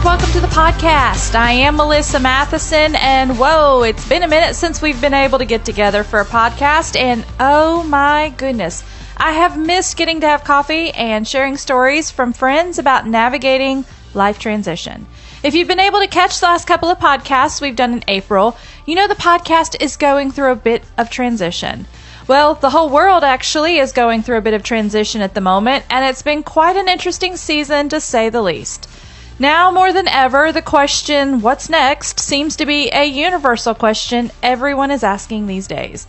welcome to the podcast. I am Melissa Matheson, and whoa, it's been a minute since we've been able to get together for a podcast, and oh my goodness, I have missed getting to have coffee and sharing stories from friends about navigating life transition. If you've been able to catch the last couple of podcasts we've done in April, you know the podcast is going through a bit of transition. Well, the whole world actually is going through a bit of transition at the moment, and it's been quite an interesting season to say the least. Now more than ever, the question, what's next, seems to be a universal question everyone is asking these days.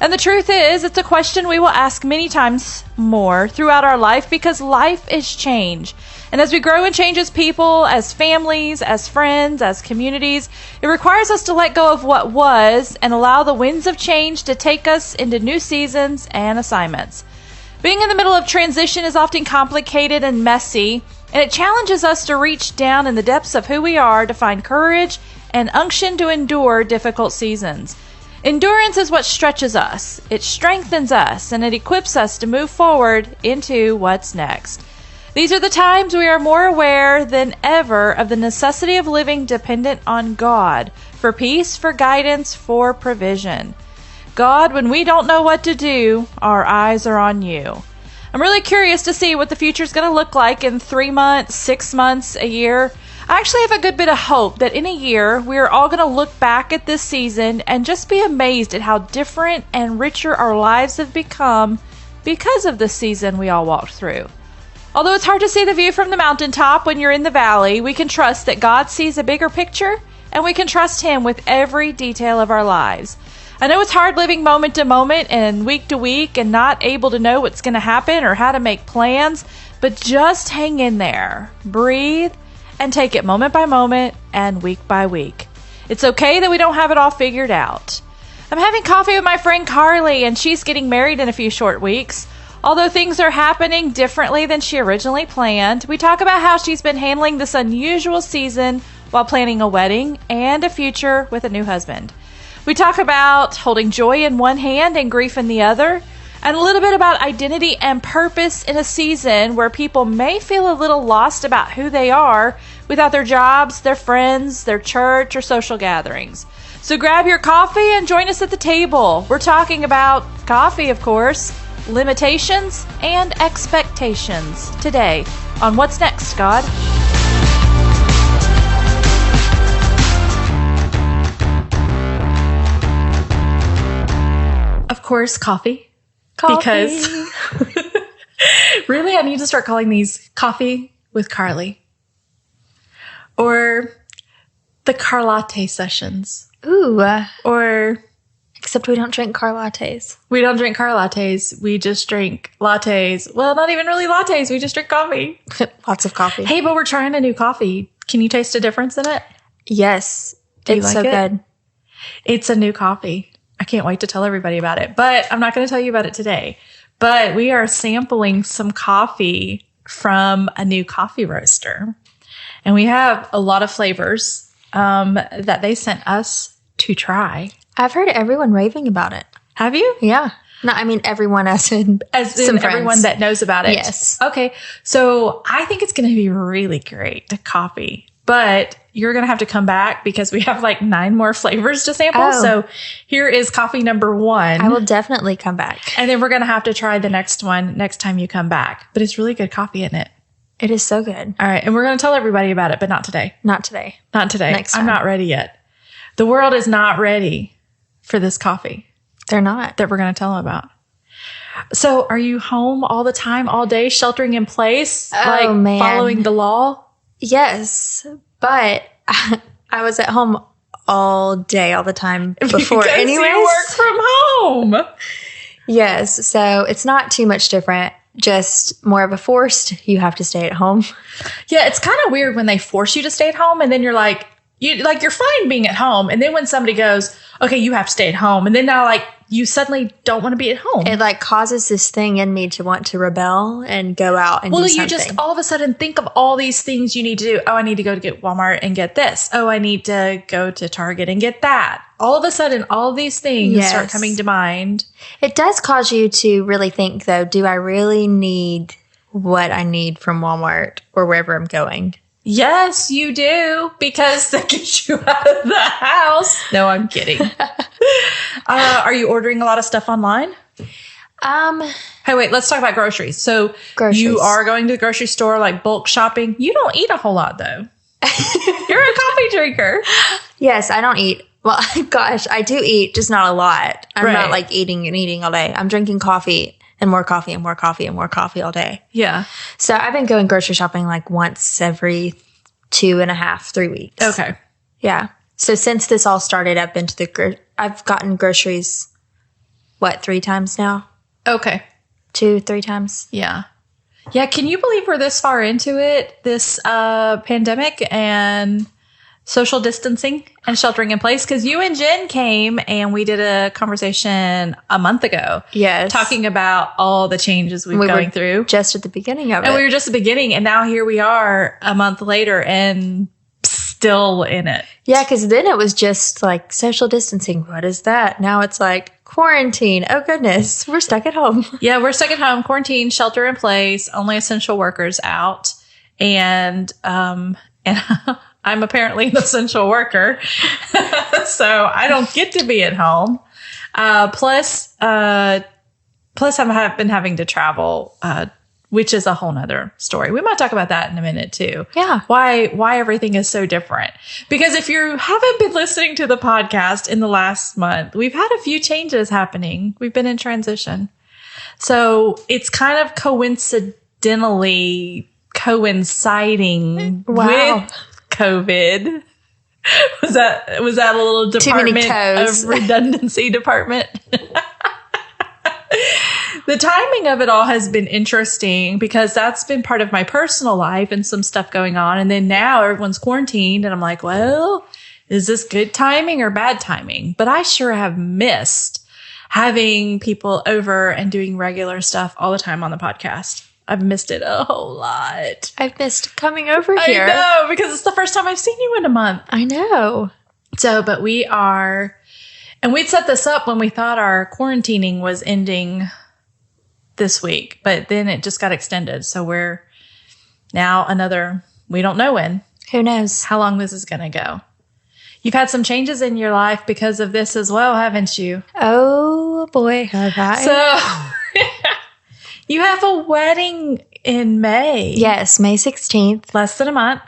And the truth is, it's a question we will ask many times more throughout our life because life is change. And as we grow and change as people, as families, as friends, as communities, it requires us to let go of what was and allow the winds of change to take us into new seasons and assignments. Being in the middle of transition is often complicated and messy, and it challenges us to reach down in the depths of who we are to find courage and unction to endure difficult seasons. Endurance is what stretches us, it strengthens us, and it equips us to move forward into what's next. These are the times we are more aware than ever of the necessity of living dependent on God for peace, for guidance, for provision. God, when we don't know what to do, our eyes are on you. I'm really curious to see what the future is going to look like in 3 months, 6 months, a year. I actually have a good bit of hope that in a year, we are all going to look back at this season and just be amazed at how different and richer our lives have become because of the season we all walked through. Although it's hard to see the view from the mountaintop when you're in the valley, we can trust that God sees a bigger picture, and we can trust Him with every detail of our lives. I know it's hard living moment to moment and week to week and not able to know what's going to happen or how to make plans, but just hang in there, breathe, and take it moment by moment and week by week. It's okay that we don't have it all figured out. I'm having coffee with my friend Carly, and she's getting married in a few short weeks. Although things are happening differently than she originally planned, we talk about how she's been handling this unusual season while planning a wedding and a future with a new husband. We talk about holding joy in one hand and grief in the other, and a little bit about identity and purpose in a season where people may feel a little lost about who they are without their jobs, their friends, their church, or social gatherings. So grab your coffee and join us at the table. We're talking about coffee, of course, limitations and expectations today on What's Next, God? Of course, coffee. Because really, I need to start calling these Coffee with Carly or the Carlatte sessions. Ooh. Or except we don't drink car lattes. We don't drink car lattes. We just drink lattes. Well, not even really lattes. We just drink coffee. Lots of coffee. Hey, but we're trying a new coffee. Can you taste a difference in it? Yes. It's so good. It's a new coffee. I can't wait to tell everybody about it. But I'm not going to tell you about it today. But we are sampling some coffee from a new coffee roaster. And we have a lot of flavors that they sent us to try. I've heard everyone raving about it. Have you? Yeah. No, I mean everyone as in everyone that knows about it. Yes. Okay. So I think it's going to be really great coffee, but you're going to have to come back because we have like 9 more flavors to sample. Oh. So here is coffee number 1. I will definitely come back. And then we're going to have to try the next one next time you come back. But it's really good coffee, isn't it? It is so good. All right. And we're going to tell everybody about it, but not today. Not today. Not today. Next time. I'm not ready yet. The world is not ready for this coffee. They're not. That we're going to tell them about. So are you home all the time, all day, sheltering in place? Oh, man. Following the law? Yes, but I was at home all day, all the time before because anyways. You work from home. Yes, so it's not too much different. Just more of a forced, you have to stay at home. Yeah, it's kind of weird when they force you to stay at home and then you're like, you're fine being at home. And then when somebody goes, okay, you have to stay at home. And then now you suddenly don't want to be at home. It causes this thing in me to want to rebel and go out and do something. Well, you just all of a sudden think of all these things you need to do. Oh, I need to go to get Walmart and get this. Oh, I need to go to Target and get that. All of a sudden, all of these things start coming to mind. It does cause you to really think, though, do I really need what I need from Walmart or wherever I'm going? Yes, you do, because that gets you out of the house. No, I'm kidding. Are you ordering a lot of stuff online? Hey, wait, let's talk about groceries. So you are going to the grocery store, like bulk shopping. You don't eat a whole lot, though. You're a coffee drinker. Yes, I don't eat. Well, gosh, I do eat, just not a lot. I'm not like eating and eating all day. I'm drinking coffee and more coffee and more coffee and more coffee all day. Yeah. So I've been going grocery shopping like once every 2.5, 3 weeks. Okay. Yeah. So since this all started, I've gotten groceries, 3 times now? Okay. 2-3 times. Yeah. Yeah. Can you believe we're this far into it? This pandemic and social distancing and sheltering in place? Because you and Jen came and we did a conversation a month ago. Yes. Talking about all the changes we were going through. Just at the beginning of it. And we were just at the beginning. And now here we are a month later and still in it. Yeah. Because then it was just like social distancing. What is that? Now it's like quarantine. Oh, goodness. We're stuck at home. Yeah. We're stuck at home. Quarantine, shelter in place, only essential workers out. And I'm apparently an essential worker, so I don't get to be at home. Plus I've been having to travel, which is a whole nother story. We might talk about that in a minute too. Yeah. Why everything is so different. Because if you haven't been listening to the podcast in the last month, we've had a few changes happening. We've been in transition. So it's kind of coincidentally coinciding with COVID. Was that a little department of redundancy department? The timing of it all has been interesting because that's been part of my personal life and some stuff going on. And then now everyone's quarantined and I'm like, well, is this good timing or bad timing? But I sure have missed having people over and doing regular stuff all the time on the podcast. I've missed it a whole lot. I've missed coming over here. I know, because it's the first time I've seen you in a month. I know. So, but we are, and we'd set this up when we thought our quarantining was ending this week, but then it just got extended. So we're now we don't know when. Who knows? How long this is going to go. You've had some changes in your life because of this as well, haven't you? Oh, boy, have I. So... You have a wedding in May. Yes, May 16th. Less than a month.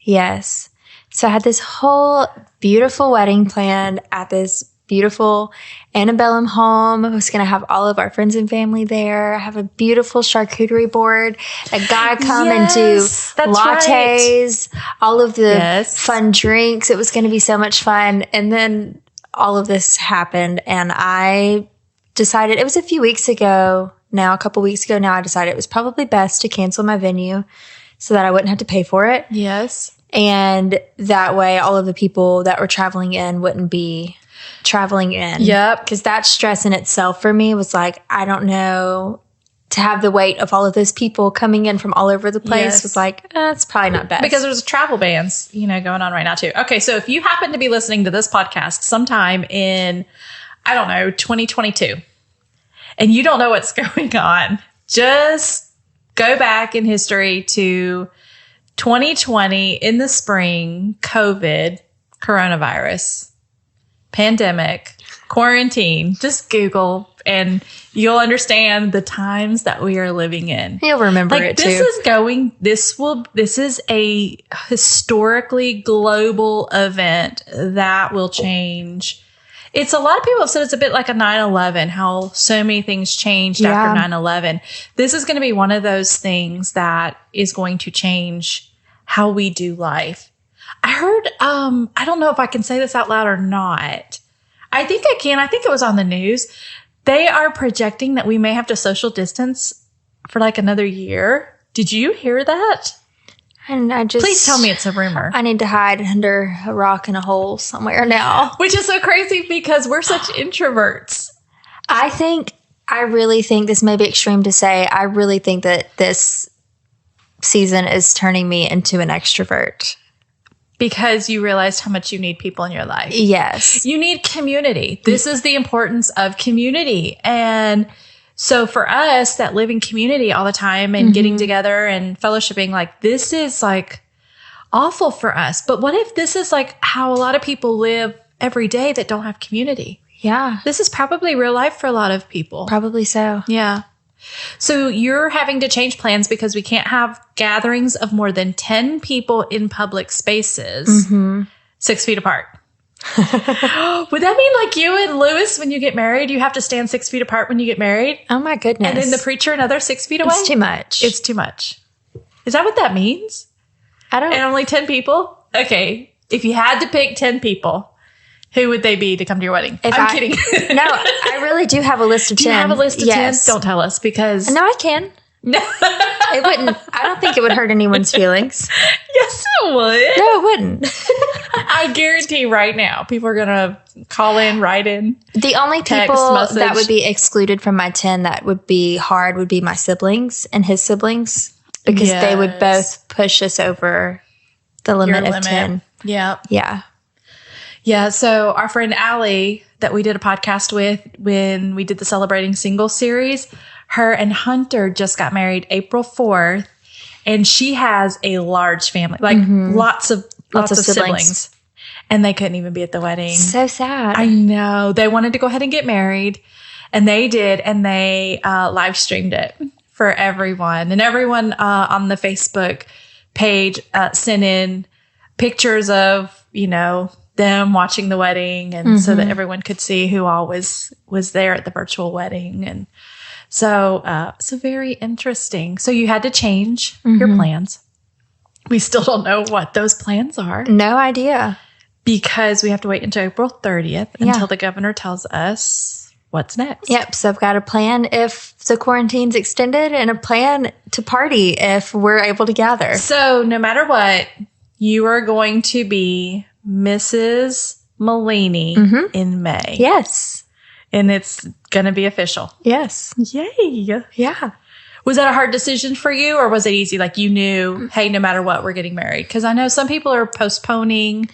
Yes. So I had this whole beautiful wedding planned at this beautiful antebellum home. I was going to have all of our friends and family there. I have a beautiful charcuterie board. A guy come and do lattes, all of the fun drinks. It was going to be so much fun. And then all of this happened and I decided, it was a few weeks ago. A couple weeks ago now, I decided it was probably best to cancel my venue so that I wouldn't have to pay for it. Yes. And that way, all of the people that were traveling in wouldn't be traveling in. Yep. Because that stress in itself for me was like, I don't know, to have the weight of all of those people coming in from all over the place was like, it's probably not best. Because there's travel bans, going on right now too. Okay. So if you happen to be listening to this podcast sometime in, 2022, and you don't know what's going on, just go back in history to 2020 in the spring, COVID, coronavirus, pandemic, quarantine. Just Google and you'll understand the times that we are living in. You'll remember it too. This is a historically global event that will change. It's a lot of people have said it's a bit like a 9/11, how so many things changed after 9/11. This is going to be one of those things that is going to change how we do life. I heard, I don't know if I can say this out loud or not. I think I can. I think it was on the news. They are projecting that we may have to social distance for like another year. Did you hear that? And please tell me it's a rumor. I need to hide under a rock in a hole somewhere now. Which is so crazy because we're such introverts. I really think this may be extreme to say. I really think that this season is turning me into an extrovert. Because you realized how much you need people in your life. Yes. You need community. This is the importance of community. And so for us that live in community all the time and getting together and fellowshipping, like this is like awful for us. But what if this is like how a lot of people live every day that don't have community? Yeah. This is probably real life for a lot of people. Probably so. Yeah. So you're having to change plans because we can't have gatherings of more than 10 people in public spaces 6 feet apart. Would that mean like you and Lewis, when you get married, you have to stand 6 feet apart when you get married? Oh my goodness. And then the preacher another 6 feet away? It's too much. It's too much. Is that what that means? I don't And only 10 people? Okay. If you had to pick 10 people, who would they be to come to your wedding? I'm kidding. No, I really do have a list of 10. Do you have a list of 10? Yes. Don't tell us because... No, I can. No. It wouldn't. I don't think it would hurt anyone's feelings. Yes, it would. No, it wouldn't. I guarantee right now people are going to call in, write in. The only people that would be excluded from my 10 that would be hard would be my siblings and his siblings because they would both push us over the limit of 10. Yeah. Yeah. Yeah. So our friend Allie that we did a podcast with when we did the Celebrating Single series, her and Hunter just got married April 4th, and she has a large family, like lots of siblings. And they couldn't even be at the wedding. So sad. I know. They wanted to go ahead and get married, and they did, and they live streamed it for everyone. And everyone on the Facebook page sent in pictures of, them watching the wedding, and so that everyone could see who all was there at the virtual wedding. And so very interesting. So you had to change your plans. We still don't know what those plans are. No idea. Because we have to wait until April 30th until the governor tells us what's next. Yep. So I've got a plan if the quarantine's extended and a plan to party if we're able to gather. So no matter what, you are going to be Mrs. Malini in May. Yes. And it's going to be official. Yes. Yay. Yeah. Was that a hard decision for you, or was it easy? Like you knew, hey, no matter what, we're getting married? Because I know some people are postponing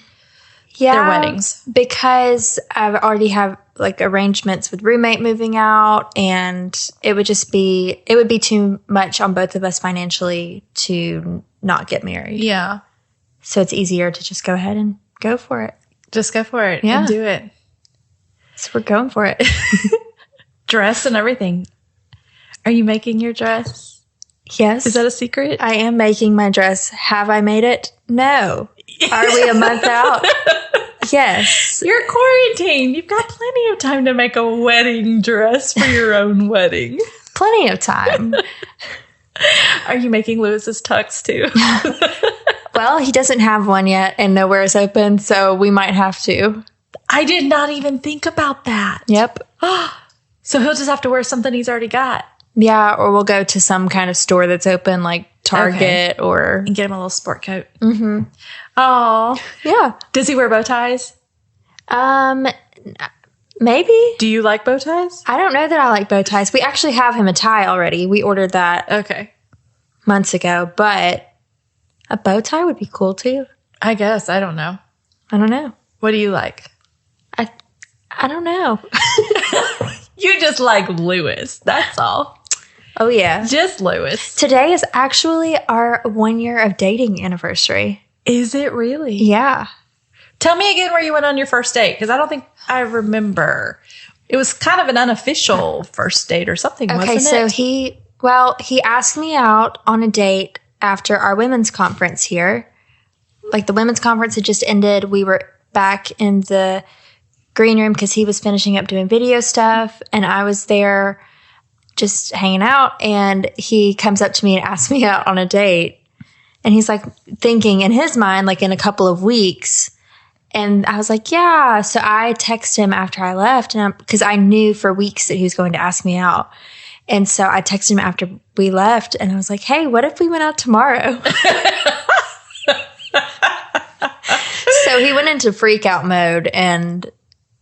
their weddings. Because I've already have like arrangements with roommate moving out, and it would be too much on both of us financially to not get married. Yeah. So it's easier to just go ahead and go for it. Just go for it and do it. So we're going for it. Dress and everything. Are you making your dress? Yes. Is that a secret? I am making my dress. Have I made it? No. Are we a month out? Yes. You're quarantined. You've got plenty of time to make a wedding dress for your own wedding. Plenty of time. Are you making Lewis's tux too? Well, he doesn't have one yet and nowhere is open, so we might have to. I did not even think about that. Yep. So he'll just have to wear something he's already got. Yeah, or we'll go to some kind of store that's open, like Target or... And get him a little sport coat. Mm-hmm. Oh. Yeah. Does he wear bow ties? Maybe. Do you like bow ties? I don't know that I like bow ties. We actually have him a tie already. We ordered that months ago, but a bow tie would be cool too. I guess. I don't know. I don't know. What do you like? I don't know. You just like Lewis. That's all. Oh, yeah. Just Lewis. Today is actually our 1 year of dating anniversary. Is it really? Yeah. Tell me again where you went on your first date, because I don't think I remember. It was kind of an unofficial first date or something, wasn't it? Okay, so he asked me out on a date after our women's conference here. Like the women's conference had just ended. We were back in the green room because he was finishing up doing video stuff, and I was there just hanging out, and he comes up to me and asks me out on a date. And he's like thinking in his mind, like in a couple of weeks. And I was like, yeah. So I texted him after I left, and because I knew for weeks that he was going to ask me out. And so I texted him after we left, and I was like, hey, what if we went out tomorrow? So he went into freak out mode and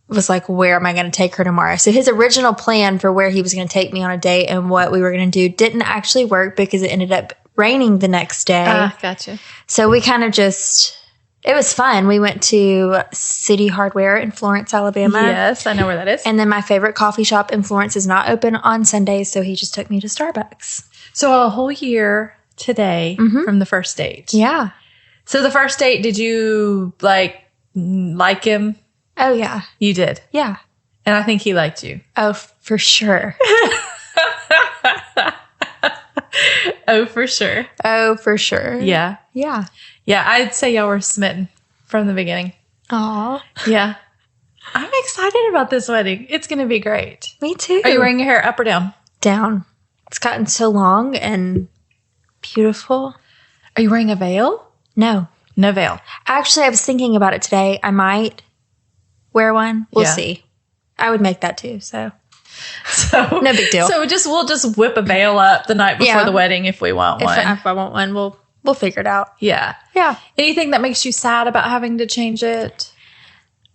was like, where am I going to take her tomorrow? So his original plan for where he was going to take me on a date and what we were going to do didn't actually work because it ended up raining the next day. Gotcha. So we kind of it was fun. We went to City Hardware in Florence, Alabama. Yes, I know where that is. And then my favorite coffee shop in Florence is not open on Sundays, so he just took me to Starbucks. So a whole year today from the first date. Yeah. So the first date, did you like him? Oh, yeah. You did? Yeah. And I think he liked you. Oh, for sure. Oh, for sure. Oh, for sure. Yeah. Yeah. Yeah, I'd say y'all were smitten from the beginning. Aw. Yeah. I'm excited about this wedding. It's going to be great. Me too. Are you wearing your hair up or down? Down. It's gotten so long and beautiful. Are you wearing a veil? No. No veil. Actually, I was thinking about it today. I might wear one. We'll Yeah. see. I would make that too, so. So No big deal. So we'll just whip a veil up the night before Yeah. the wedding if we want one. If I want one, we'll figure it out. Yeah. Yeah. Anything that makes you sad about having to change it?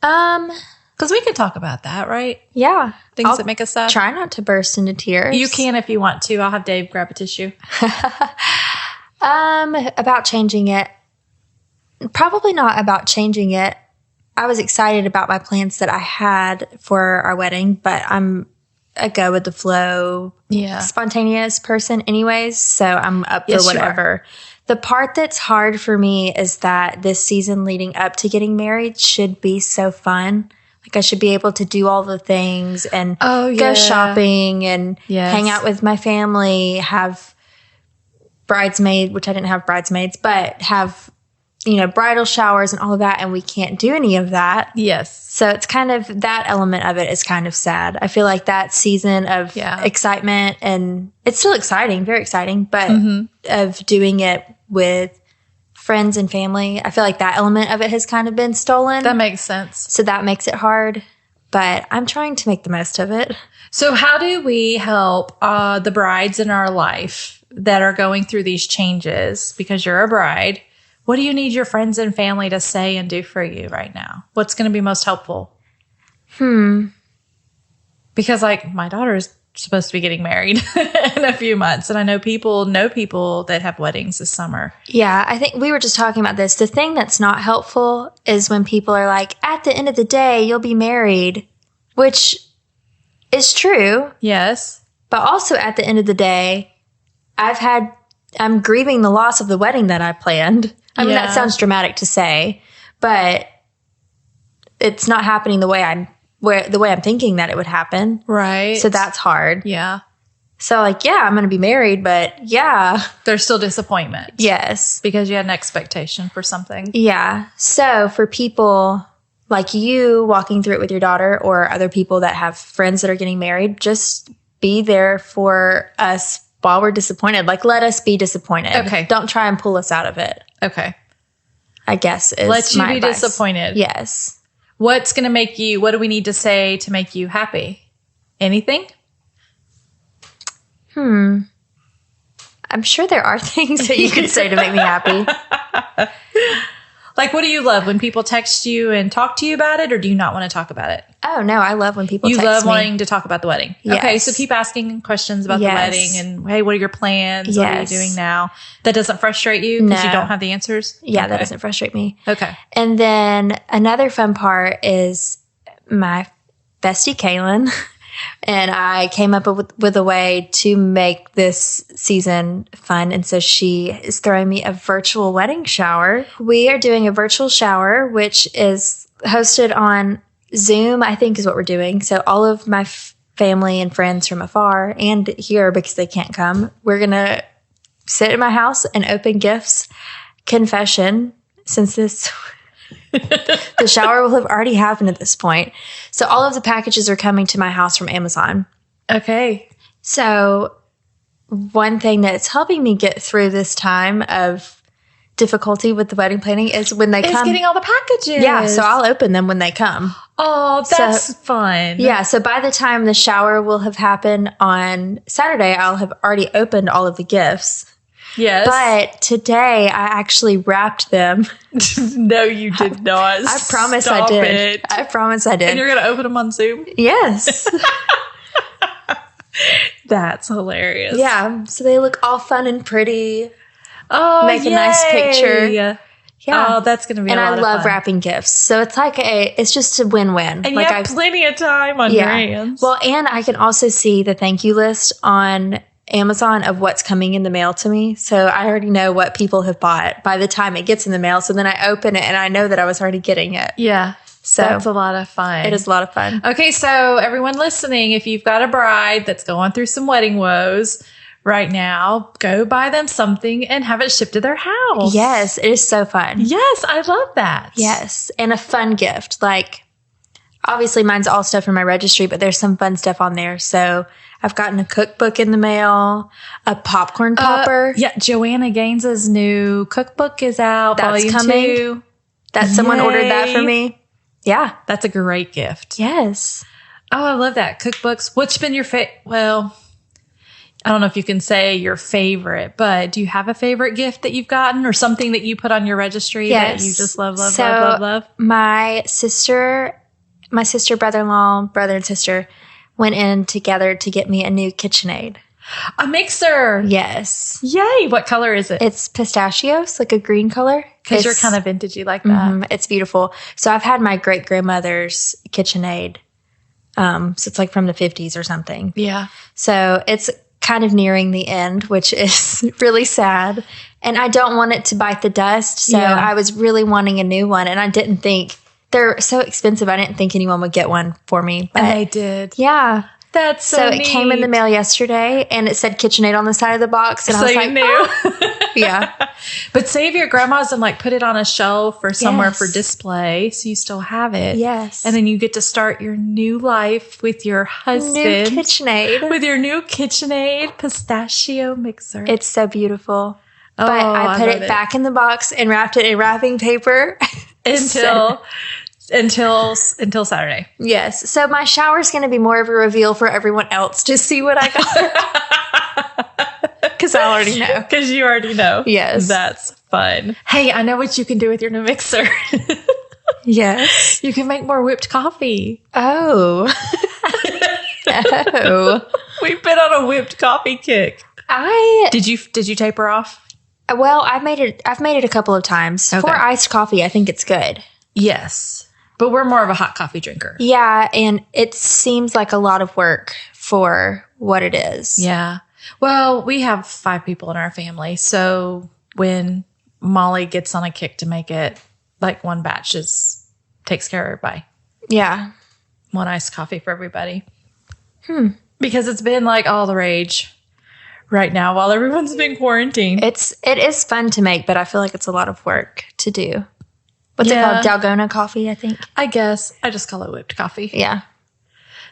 Because we could talk about that, right? Yeah. Things I'll that make us sad. try not to burst into tears. You can if you want to. I'll have Dave grab a tissue. About changing it. Probably not about changing it. I was excited about my plans that I had for our wedding, but I'm a go with the flow, Yeah. spontaneous person anyways, so I'm up for Yes, you are. whatever. The part that's hard for me is that this season leading up to getting married should be so fun. Like I should be able to do all the things and Oh, yeah. go shopping and Yes. hang out with my family, have bridesmaid, which I didn't have bridesmaids, but have, bridal showers and all of that. And we can't do any of that. Yes. So it's kind of that element of it is kind of sad. I feel like that season of excitement, and it's still exciting, very exciting, but of doing it with friends and family, I feel like that element of it has kind of been stolen. That makes sense. So that makes it hard, but I'm trying to make the most of it. So how do we help the brides in our life that are going through these changes? Because you're a bride. What do you need your friends and family to say and do for you right now? What's going to be most helpful? Because my daughter is supposed to be getting married in a few months. And I know people that have weddings this summer. Yeah, I think we were just talking about this. The thing that's not helpful is when people are like, at the end of the day, you'll be married, which is true. Yes. But also at the end of the day, I'm grieving the loss of the wedding that I planned. I mean, that sounds dramatic to say, but it's not happening the way I'm thinking that it would happen. Right. So that's hard. Yeah. So I'm going to be married, but There's still disappointment. yes. Because you had an expectation for something. Yeah. So for people like you walking through it with your daughter or other people that have friends that are getting married, just be there for us while we're disappointed. Let us be disappointed. Okay. Don't try and pull us out of it, Okay. I guess is Let you my be advice. disappointed. Yes. What's going to make you, what do we need to say to make you happy? Anything? I'm sure there are things that you could say to make me happy. What do you love? When people text you and talk to you about it, or do you not want to talk about it? Oh, no. I love when people You text love me. wanting to talk about the wedding. Yes. Okay, so keep asking questions about the Yes. wedding and, hey, what are your plans? What are you Yes. doing now? That doesn't frustrate you because you No. don't have the answers? Yeah, Okay. that doesn't frustrate me. Okay. And then another fun part is my bestie, Kaylin, and I came up with a way to make this season fun. And so she is throwing me a virtual wedding shower. We are doing a virtual shower, which is hosted on Zoom, I think is what we're doing. So all of my family and friends from afar and here, because they can't come, we're going to sit in my house and open gifts. Confession, since the shower will have already happened at this point. So all of the packages are coming to my house from Amazon. Okay. So one thing that's helping me get through this time of difficulty with the wedding planning is when they It's come. getting all the packages. Yeah, so I'll open them when they come. Oh, that's fun. Yeah, so by the time the shower will have happened on Saturday, I'll have already opened all of the gifts. Yes. But today I actually wrapped them. No, you did not. I promise Stop I did. it. I promise I did. And you're going to open them on Zoom? Yes. That's hilarious. Yeah. So they look all fun and pretty. Oh, Make a nice picture. Yeah. Yeah. Oh, that's going to be And a lot I of love fun. wrapping gifts. So it's it's just a win-win. And you have plenty of time on your hands. Well, and I can also see the thank you list on Amazon of what's coming in the mail to me. So I already know what people have bought by the time it gets in the mail. So then I open it and I know that I was already getting it. Yeah. So that's a lot of fun. It is a lot of fun. Okay, so everyone listening, if you've got a bride that's going through some wedding woes right now, go buy them something and have it shipped to their house. Yes, it is so fun. Yes, I love that. Yes, and a fun gift. Like, obviously mine's all stuff from my registry, but there's some fun stuff on there. So I've gotten a cookbook in the mail, a popcorn popper. Yeah, Joanna Gaines's new cookbook is out. That's coming. 2. That someone ordered that for me. Yeah. That's a great gift. Yes. Oh, I love that. Cookbooks. What's been your well, I don't know if you can say your favorite, but do you have a favorite gift that you've gotten or something that you put on your registry that you just love? My sister, brother-in-law, brother and sister went in together to get me a new KitchenAid. A mixer. Yes. Yay. What color is it? It's pistachios, like a green color. Because you're kind of vintagey like that. It's beautiful. So I've had my great-grandmother's KitchenAid. So it's like from the 50s or something. Yeah. So it's kind of nearing the end, which is really sad. And I don't want it to bite the dust. So I was really wanting a new one. And I didn't think, they're so expensive. I didn't think anyone would get one for me. But and they did. Yeah. That's so neat. It came in the mail yesterday and it said KitchenAid on the side of the box. And I was like, knew. Oh. Yeah. But save your grandma's and like put it on a shelf or somewhere for display so you still have it. Yes. And then you get to start your new life with your husband. New KitchenAid. With your new KitchenAid pistachio mixer. It's so beautiful. Oh, but I put it back in the box and wrapped it in wrapping paper. Until Saturday. Yes. So my shower is going to be more of a reveal for everyone else to see what I got. Because I already know. Because you already know. Yes. That's fun. Hey, I know what you can do with your new mixer. Yes. You can make more whipped coffee. Oh. Oh. We've been on a whipped coffee kick. Did you taper off? Well, I've made it a couple of times. Okay. For iced coffee, I think it's good. Yes. But we're more of a hot coffee drinker. Yeah, and it seems like a lot of work for what it is. Yeah. Well, we have 5 people in our family. So when Molly gets on a kick to make it, like one batch takes care of everybody. Yeah. One iced coffee for everybody. Because it's been like all the rage right now while everyone's been quarantined. It is fun to make, but I feel like it's a lot of work to do. What's it called? Dalgona coffee, I think. I guess. I just call it whipped coffee. Yeah.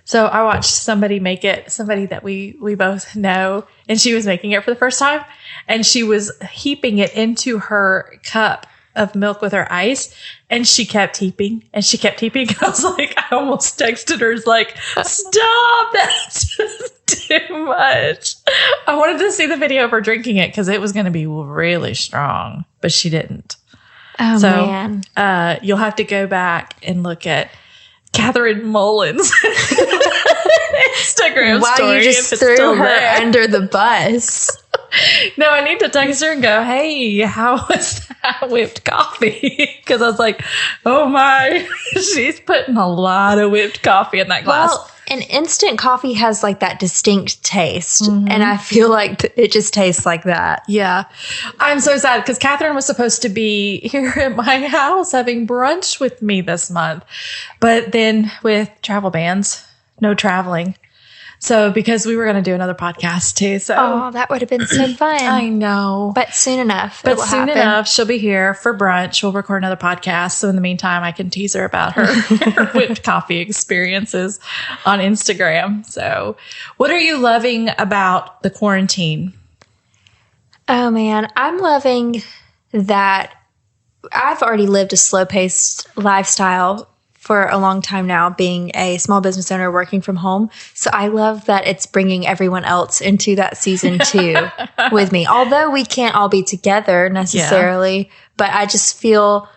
So I watched somebody make it, somebody that we both know, and she was making it for the first time, and she was heaping it into her cup of milk with her ice, and she kept heaping, and she kept heaping. And I was like, I almost texted her, like, stop, that's just too much. I wanted to see the video of her drinking it because it was going to be really strong, but she didn't. Oh, man. You'll have to go back and look at Catherine Mullins' Instagram wow, story. You just threw her under the bus. No, I need to text her and go, hey, how was that whipped coffee? Because I was like, oh my, she's putting a lot of whipped coffee in that glass. Well, and instant coffee has like that distinct taste. And I feel like it just tastes like that. Yeah. I'm so sad because Catherine was supposed to be here at my house having brunch with me this month. But then with travel bans, no traveling. So because we were going to do another podcast too. So that would have been so fun. I know. But soon enough. But soon enough, she'll be here for brunch. We'll record another podcast. So in the meantime, I can tease her about her whipped coffee experiences on Instagram. So what are you loving about the quarantine? Oh man, I'm loving that I've already lived a slow-paced lifestyle for a long time now, being a small business owner working from home. So I love that it's bringing everyone else into that season too with me. Although we can't all be together necessarily, but I feel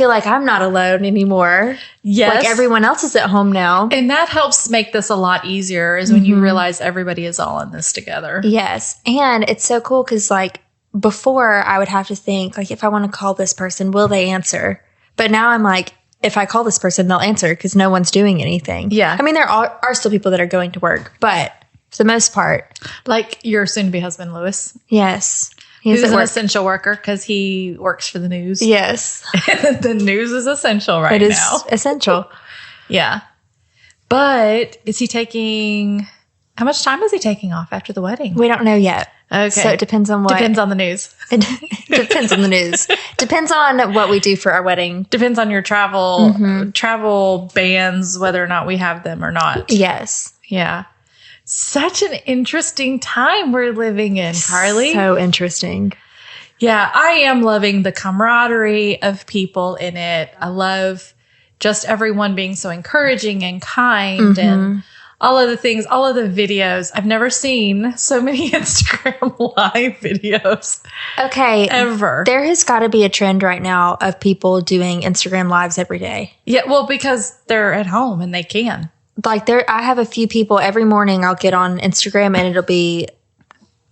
like I'm not alone anymore. Yes. Like everyone else is at home now. And that helps make this a lot easier is when you realize everybody is all in this together. Yes. And it's so cool because like before I would have to think like, if I want to call this person, will they answer? But now I'm like, if I call this person, they'll answer because no one's doing anything. Yeah. I mean, there are still people that are going to work, but for the most part. Like your soon-to-be husband, Lewis. Yes. He's an essential worker because he works for the news. Yes. The news is essential now. It is essential. Yeah. But is he taking... How much time is he taking off after the wedding? We don't know yet. Okay. So it depends on what... Depends on the news. It depends on the news. Depends on what we do for our wedding. Depends on your travel bans, whether or not we have them or not. Yes. Yeah. Such an interesting time we're living in, Carly. So interesting. Yeah, I am loving the camaraderie of people in it. I love just everyone being so encouraging and kind and all of the things, all of the videos. I've never seen so many Instagram live videos. Okay. Ever. There has got to be a trend right now of people doing Instagram lives every day. Yeah, well, because they're at home and they can. Like I have a few people every morning I'll get on Instagram and it'll be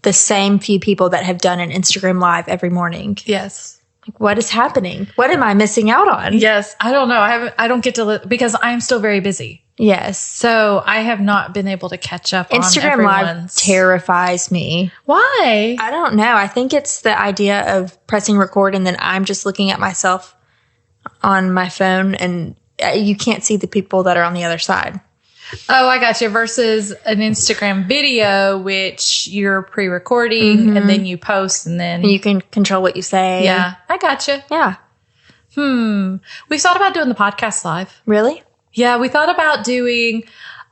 the same few people that have done an Instagram live every morning. Yes. Like, what is happening? What am I missing out on? Yes. I don't know. I don't get to because I'm still very busy. Yes. So I have not been able to catch up on Instagram Live terrifies me. Why? I don't know. I think it's the idea of pressing record and then I'm just looking at myself on my phone and you can't see the people that are on the other side. Oh, I got you. Versus an Instagram video, which you're pre-recording and then you post and then... And you can control what you say. Yeah. I got you. Yeah. We thought about doing the podcast live. Really? Yeah, we thought about doing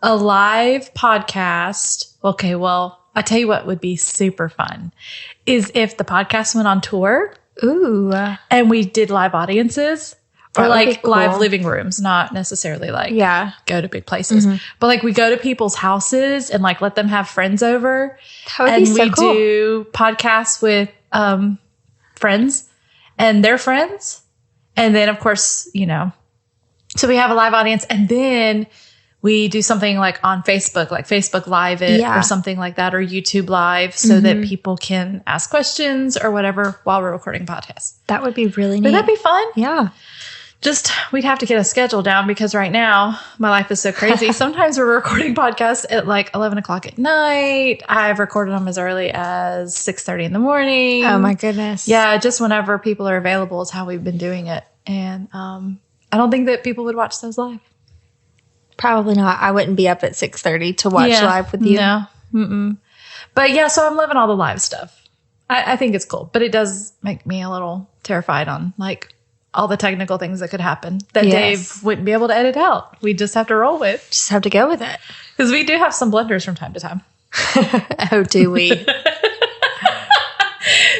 a live podcast. Okay, well, I tell you what would be super fun is if the podcast went on tour. Ooh. And we did live audiences. Or like cool. live living rooms, not necessarily like go to big places. But like we go to people's houses and like let them have friends over. That would be so cool. And we do podcasts with friends and their friends. And then of course, so we have a live audience and then we do something like on Facebook, like Facebook Live it or something like that, or YouTube Live so that people can ask questions or whatever while we're recording podcasts. That would be really neat. Would that be fun? Yeah. Just, we'd have to get a schedule down because right now my life is so crazy. Sometimes we're recording podcasts at like 11 o'clock at night. I've recorded them as early as 6:30 in the morning. Oh my goodness. Yeah. Just whenever people are available is how we've been doing it. And, I don't think that people would watch those live. Probably not. I wouldn't be up at 6:30 to watch live with you. No. But yeah, so I'm loving all the live stuff. I think it's cool, but it does make me a little terrified on like all the technical things that could happen that Dave wouldn't be able to edit out. We just have to roll with. Just have to go with it. Because we do have some blunders from time to time. Oh, do we?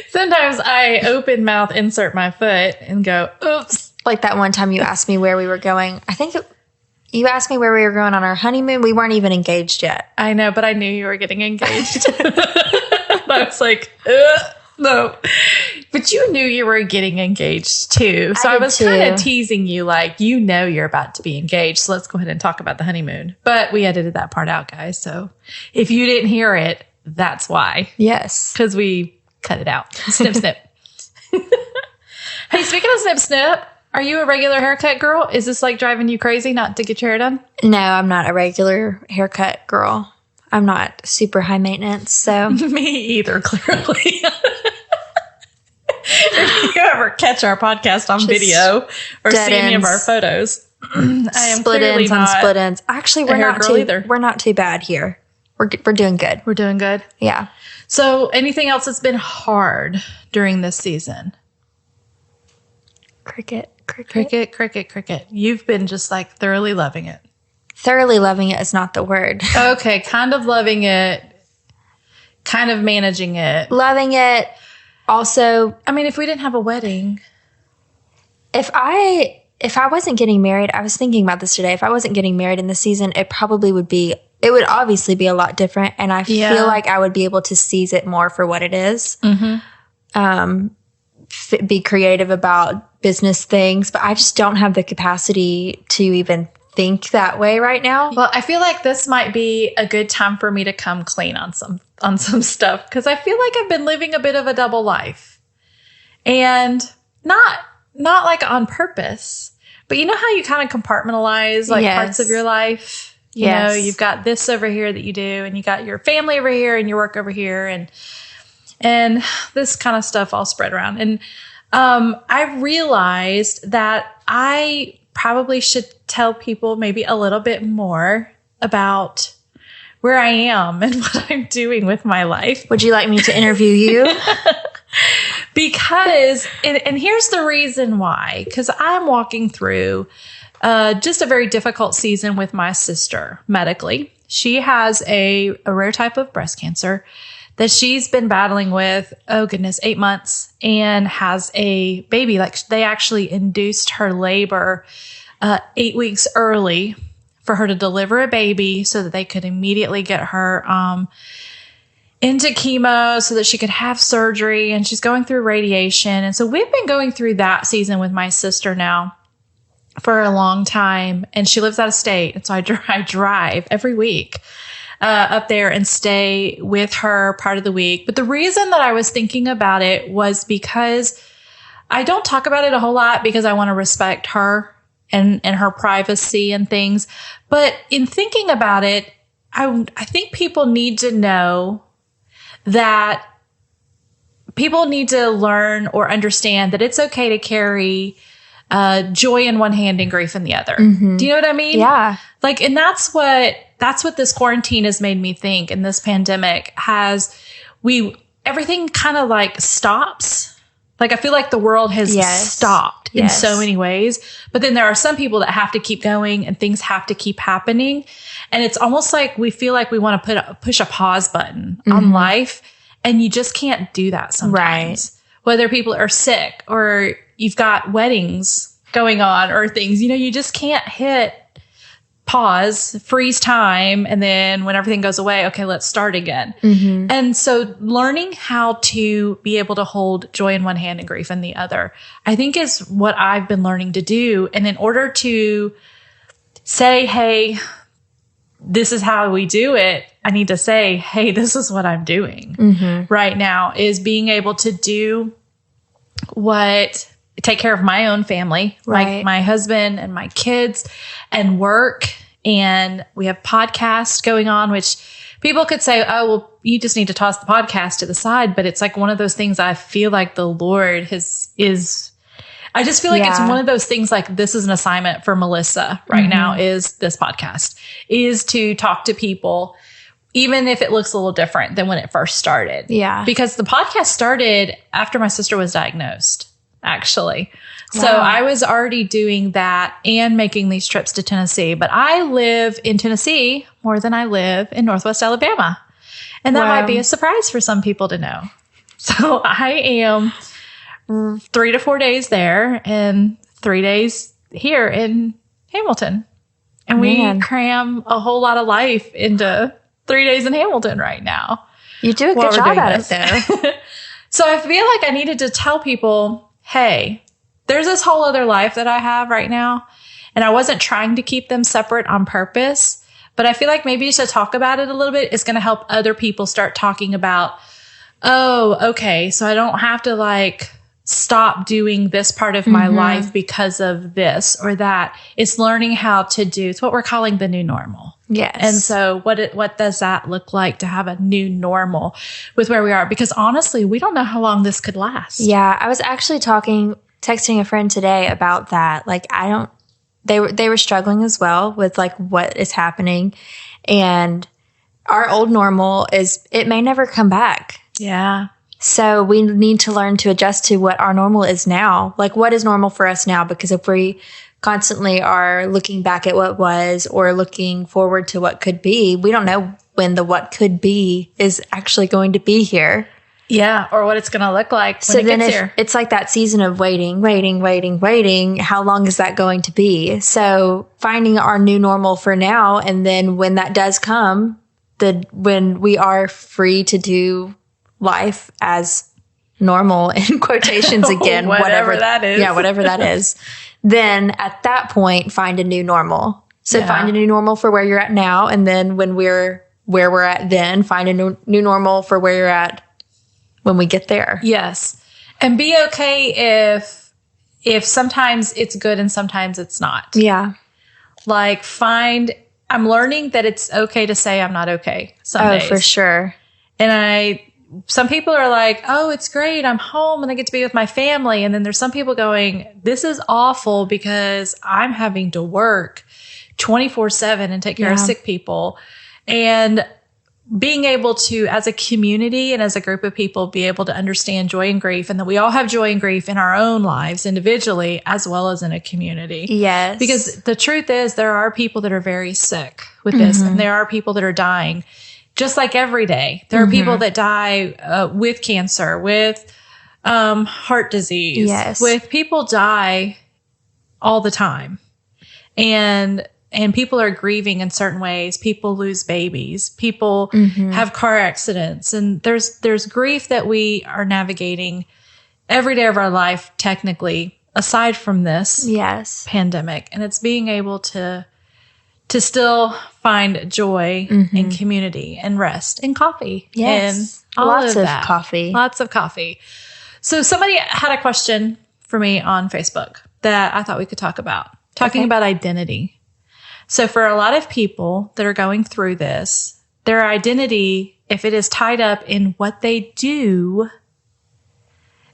Sometimes I open mouth, insert my foot, and go, oops. Like that one time you asked me where we were going. I think you asked me where we were going on our honeymoon. We weren't even engaged yet. I know, but I knew you were getting engaged. I was like, no. But you knew you were getting engaged too. So I was kind of teasing you like, you're about to be engaged. So let's go ahead and talk about the honeymoon. But we edited that part out, guys. So if you didn't hear it, that's why. Yes. Because we cut it out. Snip, snip. Hey, speaking of snip, snip, are you a regular haircut girl? Is this like driving you crazy not to get your hair done? No, I'm not a regular haircut girl. I'm not super high maintenance, so. Me either, clearly. If you ever catch our podcast on video or see any of our photos, I am split ends on split ends. Actually, we're not too bad here. We're doing good. We're doing good. Yeah. So, anything else that's been hard during this season? Cricket. You've been just like thoroughly loving it. Thoroughly loving it is not the word. Okay, kind of loving it, kind of managing it. Loving it. Also, I mean, if we didn't have a wedding. If I wasn't getting married, I was thinking about this today. If I wasn't getting married in the season, it would obviously be a lot different. And I feel like I would be able to seize it more for what it is. Be creative about business things, but I just don't have the capacity to even think that way right now. Well, I feel like this might be a good time for me to come clean on some stuff because I feel like I've been living a bit of a double life, and not like on purpose, but you know how you kind of compartmentalize like parts of your life. You know, you've got this over here that you do, and you got your family over here and your work over here, and this kind of stuff all spread around. And I realized that I probably should tell people maybe a little bit more about where I am and what I'm doing with my life. Would you like me to interview you? Because, and here's the reason why, because I'm walking through just a very difficult season with my sister medically. She has a rare type of breast cancer that she's been battling with, 8 months, and has a baby. Like, they actually induced her labor 8 weeks early for her to deliver a baby so that they could immediately get her into chemo so that she could have surgery. And she's going through radiation. And so we've been going through that season with my sister now for a long time. And she lives out of state. And so I drive every week up there and stay with her part of the week. But the reason that I was thinking about it was because I don't talk about it a whole lot because I want to respect her and her privacy and things. But in thinking about it, I think people need to know that people need to learn or understand that it's okay to carry joy in one hand and grief in the other. Mm-hmm. Do you know what I mean? Yeah. Like, and that's what this quarantine has made me think. And this pandemic everything kind of like stops. Like, I feel like the world has stopped in so many ways, but then there are some people that have to keep going and things have to keep happening. And it's almost like we feel like we want to push a pause button on life. And you just can't do that sometimes. Right. Whether people are sick or you've got weddings going on or things, you know, you just can't hit pause, freeze time, and then when everything goes away, okay, let's start again. Mm-hmm. And so learning how to be able to hold joy in one hand and grief in the other, I think is what I've been learning to do. And in order to say, hey, this is how we do it, I need to say, hey, this is what I'm doing right now, is being able to take care of my own family, like my husband and my kids and work. And we have podcasts going on, which people could say, oh, well, you just need to toss the podcast to the side. But it's like one of those things I feel like the Lord I just feel like it's one of those things, like, this is an assignment for Melissa right now, is this podcast, is to talk to people, even if it looks a little different than when it first started. Yeah. Because the podcast started after my sister was diagnosed, actually. Wow. So I was already doing that and making these trips to Tennessee. But I live in Tennessee more than I live in Northwest Alabama. And that might be a surprise for some people to know. So I am 3 to 4 days there and 3 days here in Hamilton. And we cram a whole lot of life into 3 days in Hamilton right now. You do a good job at it, though. So I feel like I needed to tell people, hey, there's this whole other life that I have right now. And I wasn't trying to keep them separate on purpose. But I feel like maybe to talk about it a little bit is going to help other people start talking about, oh, okay, so I don't have to like stop doing this part of my life because of this or that. It's learning how to do. It's what we're calling the new normal. Yes. And so what does that look like to have a new normal with where we are? Because honestly, we don't know how long this could last. Yeah. I was actually texting a friend today about that. Like, they were struggling as well with like what is happening, and our old normal it may never come back. Yeah. So we need to learn to adjust to what our normal is now. Like, what is normal for us now? Because if we constantly are looking back at what was or looking forward to what could be, we don't know when the what could be is actually going to be here. Yeah, or what it's going to look like when it gets here. It's like that season of waiting. How long is that going to be? So finding our new normal for now, and then when that does come, when we are free to do life as normal, in quotations again, whatever that is. Yeah, whatever that is. Then at that point, find a new normal. So find a new normal for where you're at now. And then when where we're at then, find a new normal for where you're at when we get there. Yes. And be okay if sometimes it's good and sometimes it's not. Yeah. Like, find I'm learning that it's okay to say I'm not okay some days. Oh, for sure. And some people are like, oh, it's great. I'm home and I get to be with my family. And then there's some people going, this is awful because I'm having to work 24/7 and take care of sick people. And being able to, as a community and as a group of people, be able to understand joy and grief, and that we all have joy and grief in our own lives individually as well as in a community. Yes. Because the truth is there are people that are very sick with this, and there are people that are dying just like every day. There are people that die with cancer, with heart disease, with people die all the time. And people are grieving in certain ways. People lose babies. People have car accidents. And there's grief that we are navigating every day of our life, technically, aside from this pandemic. And it's being able to still find joy in community and rest and coffee. Yes. And Lots of coffee. Lots of coffee. So somebody had a question for me on Facebook that I thought we could talk about. Talking about identity. So for a lot of people that are going through this, their identity, if it is tied up in what they do,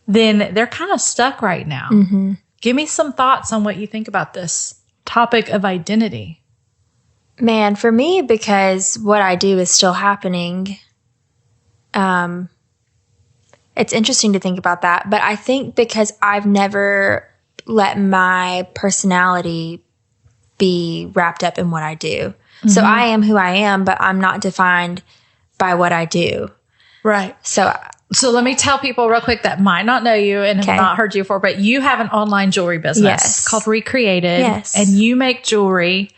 then they're kind of stuck right now. Give me some thoughts on what you think about this topic of identity. Man, for me, because what I do is still happening, it's interesting to think about that. But I think because I've never let my personality be wrapped up in what I do. So I am who I am, but I'm not defined by what I do. Right. So let me tell people real quick that might not know you and have not heard you before, but you have an online jewelry business called Recreated. Yes. And you make jewelry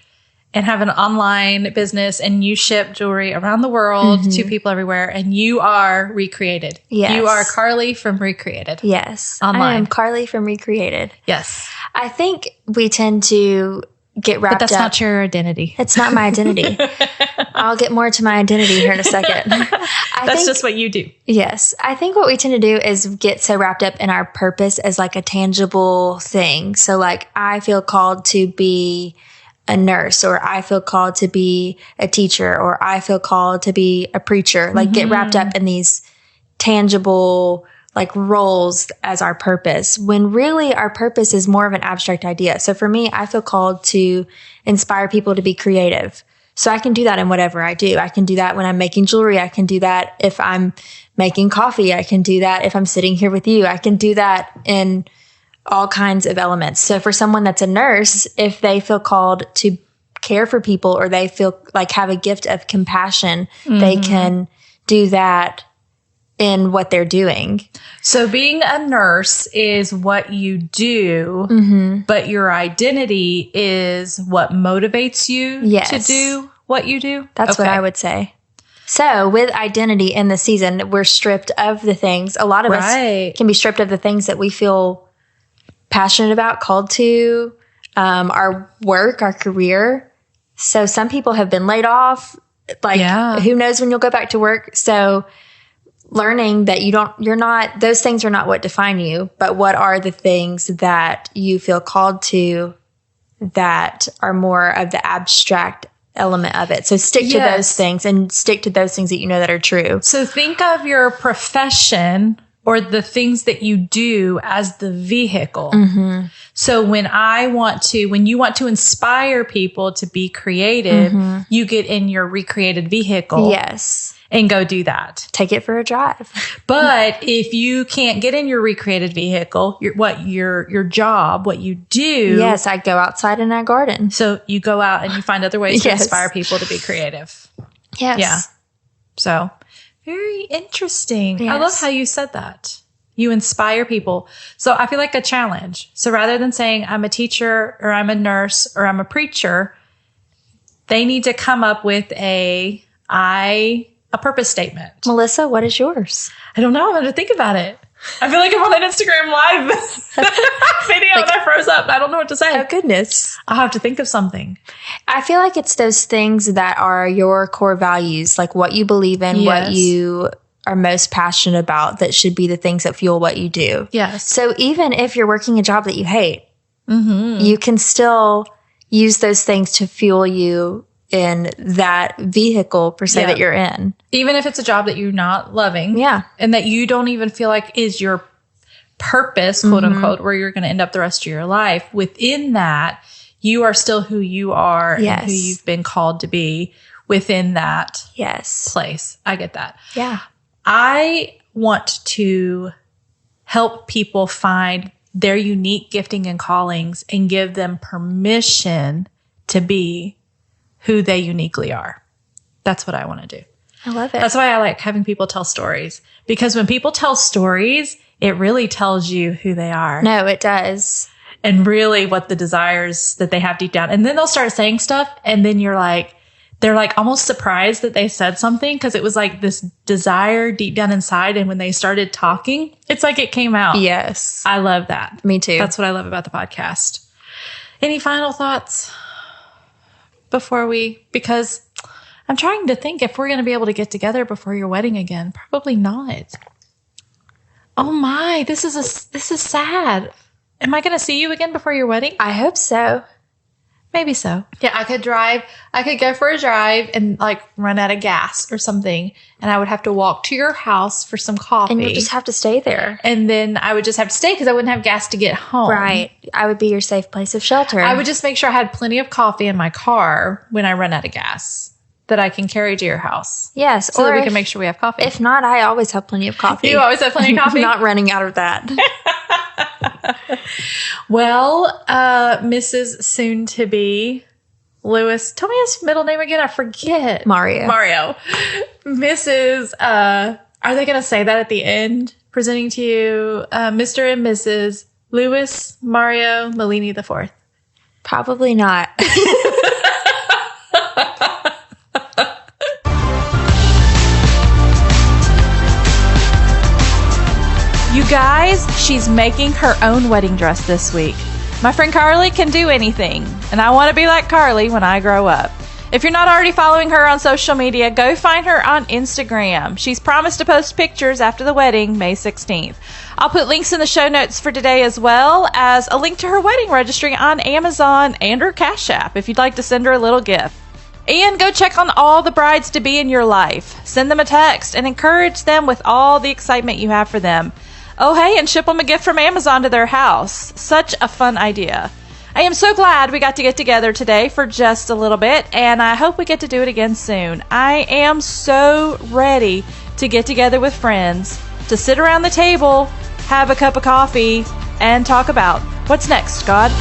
and have an online business, and you ship jewelry around the world to people everywhere, and you are Recreated. Yes. You are Carly from Recreated. Yes. Online. I am Carly from Recreated. Yes. I think we tend to get wrapped up. But that's not your identity. It's not my identity. I'll get more to my identity here in a second. That's just what you do. Yes. I think what we tend to do is get so wrapped up in our purpose as like a tangible thing. So like I feel called to be a nurse, or I feel called to be a teacher, or I feel called to be a preacher. Like get wrapped up in these tangible like roles as our purpose, when really our purpose is more of an abstract idea. So for me, I feel called to inspire people to be creative. So I can do that in whatever I do. I can do that when I'm making jewelry. I can do that if I'm making coffee. I can do that if I'm sitting here with you. I can do that in all kinds of elements. So for someone that's a nurse, if they feel called to care for people, or they feel like have a gift of compassion, they can do that in what they're doing. So being a nurse is what you do, but your identity is what motivates you to do what you do? That's what I would say. So with identity in the season, we're stripped of the things. A lot of us can be stripped of the things that we feel passionate about, called to, our work, our career. So some people have been laid off. Like who knows when you'll go back to work. So learning that those things are not what define you, but what are the things that you feel called to that are more of the abstract element of it. So stick to those things, and stick to those things that you know that are true. So think of your profession or the things that you do as the vehicle. So when you want to inspire people to be creative, you get in your Recreated vehicle. Yes. And go do that. Take it for a drive. But if you can't get in your Recreated vehicle, your job, what you do. Yes, I go outside and I garden. So you go out and you find other ways to inspire people to be creative. Yes. Yeah. So very interesting. Yes. I love how you said that. You inspire people. So I feel like a challenge. So rather than saying I'm a teacher or I'm a nurse or I'm a preacher, they need to come up with a purpose statement. Melissa, what is yours? I don't know. I'm going to think about it. I feel like I'm on an Instagram live video and I froze up. I don't know what to say. Oh, goodness. I'll have to think of something. I feel like it's those things that are your core values, like what you believe in, what you are most passionate about, that should be the things that fuel what you do. Yes. So even if you're working a job that you hate, you can still use those things to fuel you in that vehicle per se that you're in. Even if it's a job that you're not loving. Yeah. And that you don't even feel like is your purpose, quote unquote, where you're going to end up the rest of your life. Within that, you are still who you are and who you've been called to be within that place. I get that. Yeah. I want to help people find their unique gifting and callings and give them permission to be who they uniquely are. That's what I want to do. I love it. That's why I like having people tell stories, because when people tell stories, it really tells you who they are. No, it does. And really what the desires that they have deep down. And then they'll start saying stuff, and then they're like almost surprised that they said something, because it was like this desire deep down inside. And when they started talking, it's like it came out. Yes. I love that. Me too. That's what I love about the podcast. Any final thoughts because I'm trying to think if we're going to be able to get together before your wedding again. Probably not. Oh my, this is sad. Am I going to see you again before your wedding? I hope so. Maybe so. Yeah, I could go for a drive and like run out of gas or something. And I would have to walk to your house for some coffee. And you just have to stay there. And then I would just have to stay because I wouldn't have gas to get home. Right. I would be your safe place of shelter. I would just make sure I had plenty of coffee in my car when I run out of gas that I can carry to your house. Yes. So that we can make sure we have coffee. If not, I always have plenty of coffee. You always have plenty of coffee? I'm not running out of that. Well, Mrs. Soon-to-be Lewis. Tell me his middle name again. I forget. Mario. Mrs. Are they going to say that at the end? Presenting to you, Mr. and Mrs. Lewis Mario Malini IV. Probably not. You guys, she's making her own wedding dress this week. My friend Carly can do anything, and I want to be like Carly when I grow up. If you're not already following her on social media, go find her on Instagram. She's promised to post pictures after the wedding, May 16th. I'll put links in the show notes for today, as well as a link to her wedding registry on Amazon and her CashApp if you'd like to send her a little gift. And go check on all the brides-to-be in your life. Send them a text and encourage them with all the excitement you have for them. Oh, hey, and ship them a gift from Amazon to their house. Such a fun idea. I am so glad we got to get together today for just a little bit, and I hope we get to do it again soon. I am so ready to get together with friends, to sit around the table, have a cup of coffee, and talk about what's next, God.